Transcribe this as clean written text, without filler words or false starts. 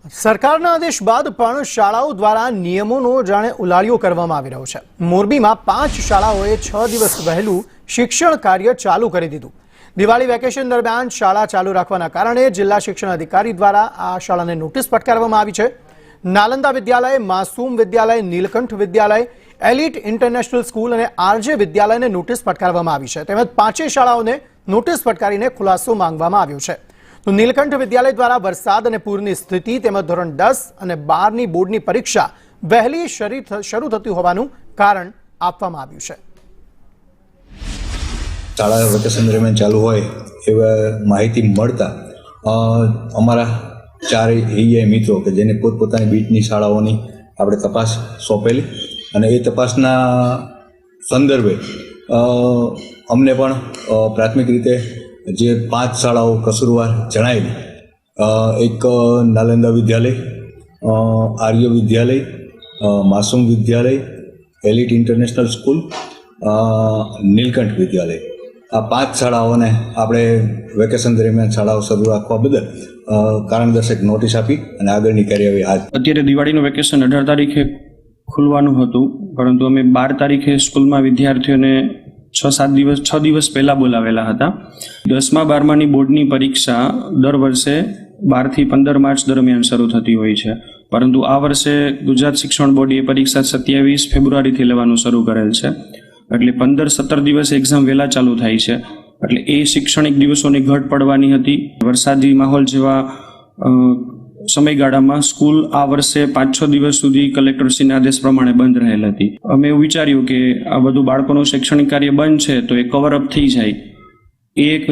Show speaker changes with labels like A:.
A: સરકારના આદેશ બાદ પણ શાળાઓ દ્વારા નિયમોનો જાણે ઉલાળ્યો કરવામાં આવી રહ્યો છે। મોરબીમાં 5 શાળાઓએ 6 દિવસ વહેલું શિક્ષણ કાર્ય ચાલુ કરી દીધું। દિવાળી વેકેશન દરમિયાન શાળા ચાલુ રાખવાના કારણે જિલ્લા શિક્ષણ અધિકારી દ્વારા આ શાળાને નોટિસ ફટકારવામાં આવી છે। નાલંદા વિદ્યાલય, માસૂમ વિદ્યાલય, નીલકંઠ વિદ્યાલય, એલિટ ઇન્ટરનેશનલ સ્કૂલ અને આરજે વિદ્યાલયને નોટિસ ફટકારવામાં આવી છે। તેમજ 5 શાળાઓને નોટિસ ફટકારીને ખુલાસો માંગવામાં આવ્યો છે। તો નીલકંઠ વિદ્યાલય દ્વારા વરસાદ અને પૂરની સ્થિતિ તેમજ ધોરણ 10 અને 12ની બોર્ડની પરીક્ષા વહેલી શરૂ થતી હોવાનું કારણ આપવામાં આવ્યું છે।
B: શાળા વેકેશન દરમિયાન ચાલુ હોય એવા માહિતી મળતા અમારા ચારેય મિત્રો કે જેને પોતપોતાની બીટની શાળાઓની આપણે તપાસ સોંપેલી અને એ તપાસના સંદર્ભે અમને પણ પ્રાથમિક રીતે જે 5 શાળાઓ કસૂરવાર જણાયેલી, એક નાલંદા વિદ્યાલય, આર્ય વિદ્યાલય, માસૂમ વિદ્યાલય, એલિટ ઇન્ટરનેશનલ સ્કૂલ, નીલકંઠ વિદ્યાલય, આ 5 શાળાઓને આપણે વેકેશન દરમિયાન શાળાઓ શરૂ રાખવા બદલ કારણદર્શક નોટિસ આપી અને આગળની કાર્યવાહી હાથ.
C: અત્યારે દિવાળીનું વેકેશન 18 તારીખે ખુલવાનું હતું, પરંતુ અમે 12 તારીખે સ્કૂલમાં વિદ્યાર્થીઓને 6 દિવસ પહેલાં બોલાવેલા હતા। 10મા 12માની બોર્ડની પરીક્ષા દર વર્ષે 12 થી 15 માર્ચ દરમિયાન શરૂ થતી હોય છે, પરંતુ આ વર્ષે ગુજરાત શિક્ષણ બોર્ડે એ પરીક્ષા 27 ફેબ્રુઆરીથી લેવાનું શરૂ કરેલ છે। એટલે 15-17 દિવસ એક્ઝામ વહેલા ચાલુ થાય છે, એટલે એ શૈક્ષણિક દિવસોની ઘટ પડવાની હતી। વરસાદી માહોલ જેવા સમયગાળામાં સ્કૂલ આ વર્ષે 5-6 દિવસ સુધી કલેક્ટરશ્રીના આદેશ પ્રમાણે બંધ રહેલ હતી। અમે એવું વિચાર્યું કે આ બધું બાળકોનું શૈક્ષણિક કાર્ય બંધ છે તો એ કવર અપ થઈ જાય, એ એક